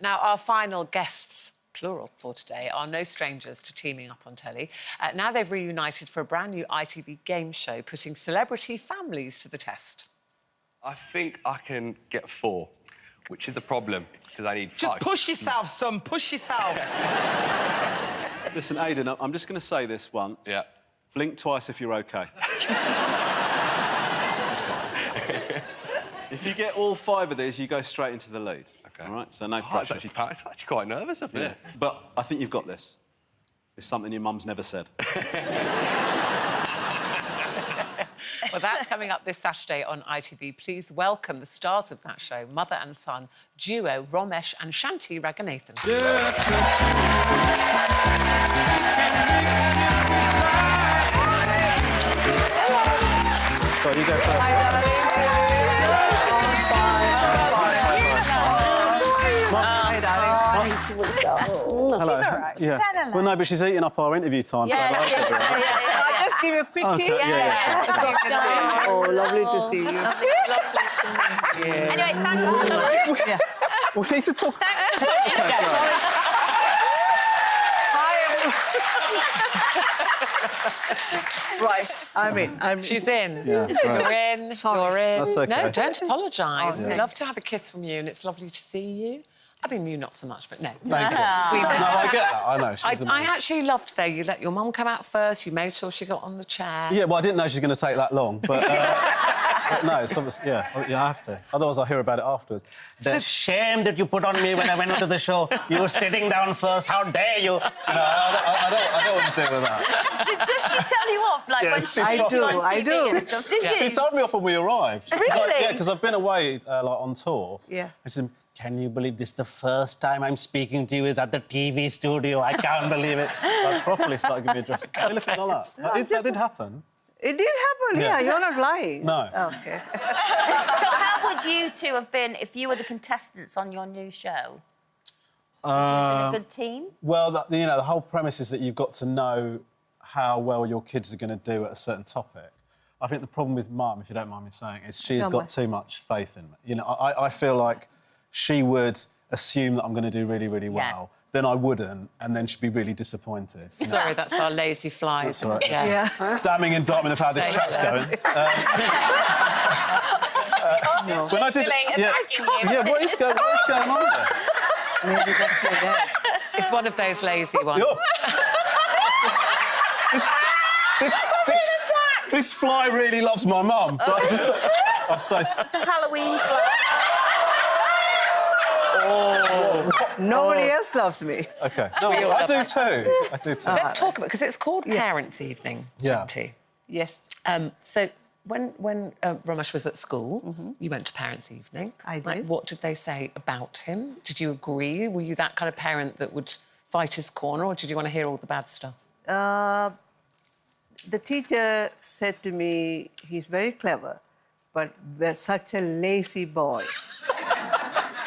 Now, our final guests, plural, for today are no strangers to teaming up on telly. Now they've reunited for a brand new ITV game show, putting celebrity families to the test. I think I can get 4, which is a problem, because I need 5. Just push yourself, son, push yourself. Listen, Aidan, I'm just going to say this once. Yeah. Blink twice if you're OK. If you get all 5 of these, you go straight into the lead. OK. All right? So no pressure. It's actually quite nervous up here. But I think you've got this. It's something your mum's never said. Well, that's coming up this Saturday on ITV. Please welcome the stars of that show, mother and son duo Romesh and Shanthi Ranganathan. Yeah. So you go first. Hi, darling. Hello. She's all right. She's hello. Well, no, but she's eating up our interview time. Yeah, so I'll just give you a quick kiss. Yeah. Oh, lovely to see you. Anyway, thank you. We need to talk. Right, I'm in. She's in. Yeah, right. You're in. You're in. That's OK. No, don't apologise. Oh, We'd love to have a kiss from you, and it's lovely to see you. I mean, you not so much, but no. Thank you. No, I get that. I know. She's I actually loved, though, you let your mum come out first, you made sure she got on the chair. Yeah, well, I didn't know she was going to take that long, but... but no, it's obviously... Yeah, I have to. Otherwise, I'll hear about it afterwards. It's the shame that you put on me when I went onto the show. You were sitting down first. How dare you? No, I don't want to deal with that. Does she tell you off, like, when she's I do. and stuff? Do you? She told me off when we arrived. Really? Yeah, because I've been away, like, on tour. Yeah. And she said, Can you believe this is the first time I'm speaking to you is at the TV studio? I can't believe it. I properly started giving me a dress. Anything like that. That did happen. It did happen, yeah. You're not lying. No. OK. So how would you two have been if you were the contestants on your new show? Would you have been a good team? Well, you know, the whole premise is that you've got to know how well your kids are going to do at a certain topic. I think the problem with Mum, if you don't mind me saying, is she's got too much faith in me. You know, I feel like she would assume that I'm going to do really, really well. Yeah. Then I wouldn't, and then she'd be really disappointed. Sorry, that's our lazy flies. That's right. Yeah. Damning indictment of how this chat's going. When I did, what is going on there? Maybe that's your dad. It's one of those lazy ones. This fly really loves my mum. It's a Halloween fly. Nobody else loves me. OK. No, I do too. I do too. Let's talk about... Because it's called Parents' Evening, Yeah. Shanthi. Yes. So when Romesh was at school, you went to Parents' Evening. I did. Like, what did they say about him? Did you agree? Were you that kind of parent that would fight his corner, or did you want to hear all the bad stuff? The teacher said to me, he's very clever, but we're such a lazy boy.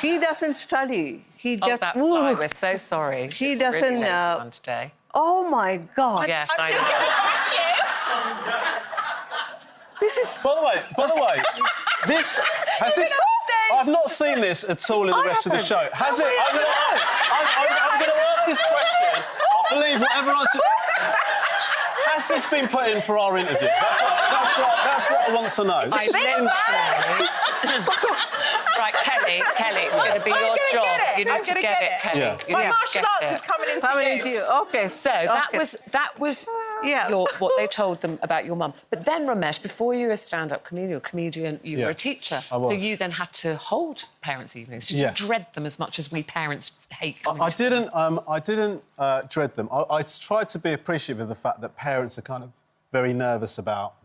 He doesn't study. He just... that fly, we're so sorry. He It's a doesn't... really lazy one today. Oh, my God. Yes, I'm just going to crush you. This is... By the way, this... I've not seen this at all in the rest of the show. Has it? I'm going to ask this question. I believe whatever answer... Has this been put in for our interview? That's what I want to know. Right, Kelly, it's going to be your job. You need to get it, Kelly. Yeah. You My need to martial get arts it. is coming into you. OK. So that was what they told them about your mum. But then, Romesh, before you were a stand-up comedian, you were a teacher. I was. So you then had to hold Parents' Evenings. Did you dread them as much as we parents hate coming I to them? didn't dread them. I tried to be appreciative of the fact that parents are kind of very nervous about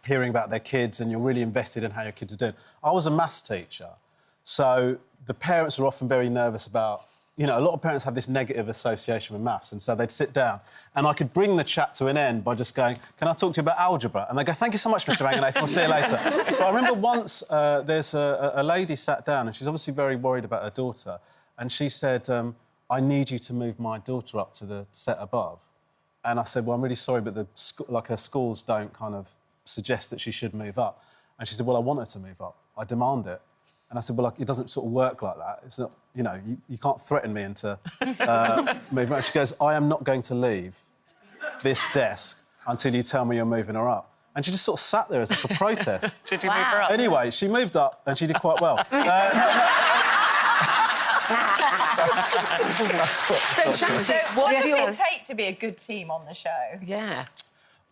hearing about their kids, and you're really invested in how your kids are doing. I was a maths teacher, so the parents were often very nervous about... You know, a lot of parents have this negative association with maths, and so they'd sit down, and I could bring the chat to an end by just going, can I talk to you about algebra? And they go, thank you so much, Mr Ranganation, we'll see you later. But I remember once there's a lady sat down, and she's obviously very worried about her daughter, and she said, I need you to move my daughter up to the set above. And I said, well, I'm really sorry, but her schools don't kind of suggest that she should move up. And she said, well, I want her to move up. I demand it. And I said, well, like, it doesn't sort of work like that. It's not, you know, you can't threaten me into moving. She goes, I am not going to leave this desk until you tell me you're moving her up. And she just sort of sat there as if a protest. Did you move her up? Anyway, she moved up and she did quite well. So, what does it take to be a good team on the show? Yeah.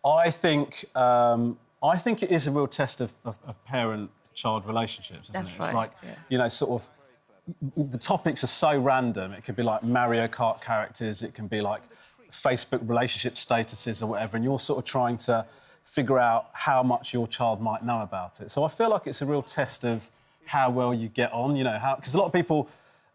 I think it is a real test of parent-child relationships, isn't it? That's It's right, like, you know, sort of... The topics are so random. It could be like Mario Kart characters, it can be like Facebook relationship statuses or whatever, and you're sort of trying to figure out how much your child might know about it. So I feel like it's a real test of how well you get on, you know, how... Because a lot of people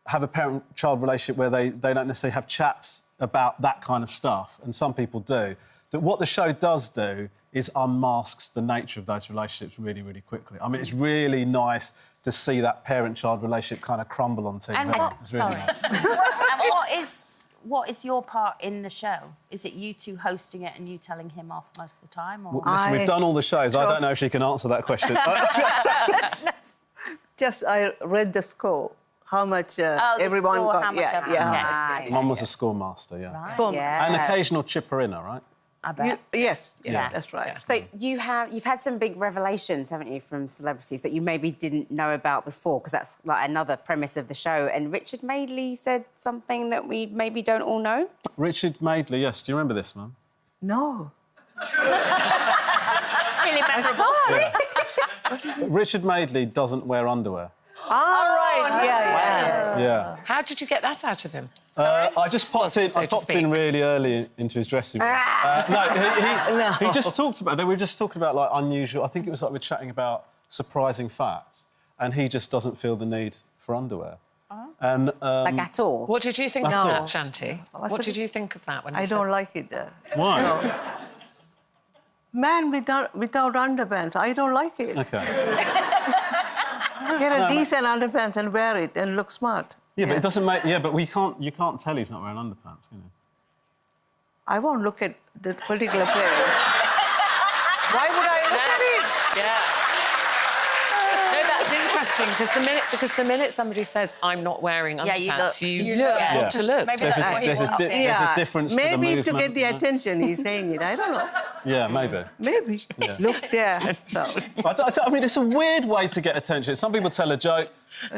have a parent-child relationship where they don't necessarily have chats about that kind of stuff, and some people do. That what the show does do is unmasks the nature of those relationships really, really quickly. I mean, it's really nice to see that parent-child relationship kind of crumble on TV. And It's really nice. and what is your part in the show? Is it you two hosting it and you telling him off most of the time? Or... Well, listen, we've done all the shows. I don't know if she can answer that question. Just I read the score, how much everyone score, got. how much everyone- Mum was a schoolmaster, yeah. Right. Score. And occasional chipper-inner, right? I bet. Yes, Yeah. that's right. So you've had some big revelations, haven't you, from celebrities that you maybe didn't know about before, because that's like another premise of the show. And Richard Madeley said something that we maybe don't all know. Richard Madeley, yes. Do you remember this, Mum? No. Really memorable. Richard Madeley doesn't wear underwear. All right, Yeah. How did you get that out of him? I just popped in. so I to popped in speak. really early into his dressing room. He just talked about. They were just talking about like unusual. I think it was like we're chatting about surprising facts, and he just doesn't feel the need for underwear. And Like at all. What did you think of That's that, it. Shanti? What did you think of that when he I said... don't like it. why? Man without underpants, I don't like it. Okay. Get a decent underpants and wear it and look smart. Yeah, but it doesn't make. Yeah, but you can't tell he's not wearing underpants, can you? I won't look at the particular place. Why would I look at it? Yeah. No, that's interesting, because the minute somebody says, I'm not wearing underpants, you look. you want to look. Maybe that's what he wants. There's a difference to the Maybe movement. to get the you know? attention he's saying it. I don't know. Yeah, maybe. Maybe. Look there. So. I mean, it's a weird way to get attention. Some people tell a joke.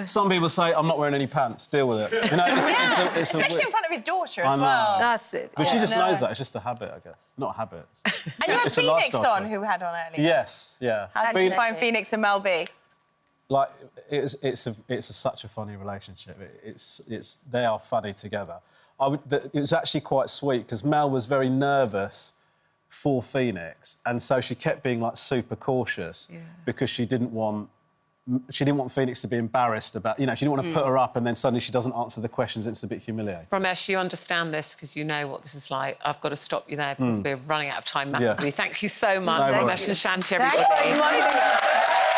Some people say, I'm not wearing any pants, deal with it. You know, it's Especially in front of his daughter I as know. well. That's it. But she just no. knows that. It's just a habit, I guess. Not a habit. And you had It's a Phoenix lifestyle on, thing. who we had on earlier. Yes, yeah. How did you find Phoenix and Mel B? Like, it's such a funny relationship. They are funny together. It was actually quite sweet because Mel was very nervous for Phoenix, and so she kept being like super cautious because she didn't want Phoenix to be embarrassed about, you know, she didn't want to put her up and then suddenly she doesn't answer the questions and it's a bit humiliating. Romesh, you understand this because you know what this is like. I've got to stop you there because we're running out of time massively. Yeah. Thank you so much, No Romesh worries. and Shanti, Thanks everybody. for inviting us.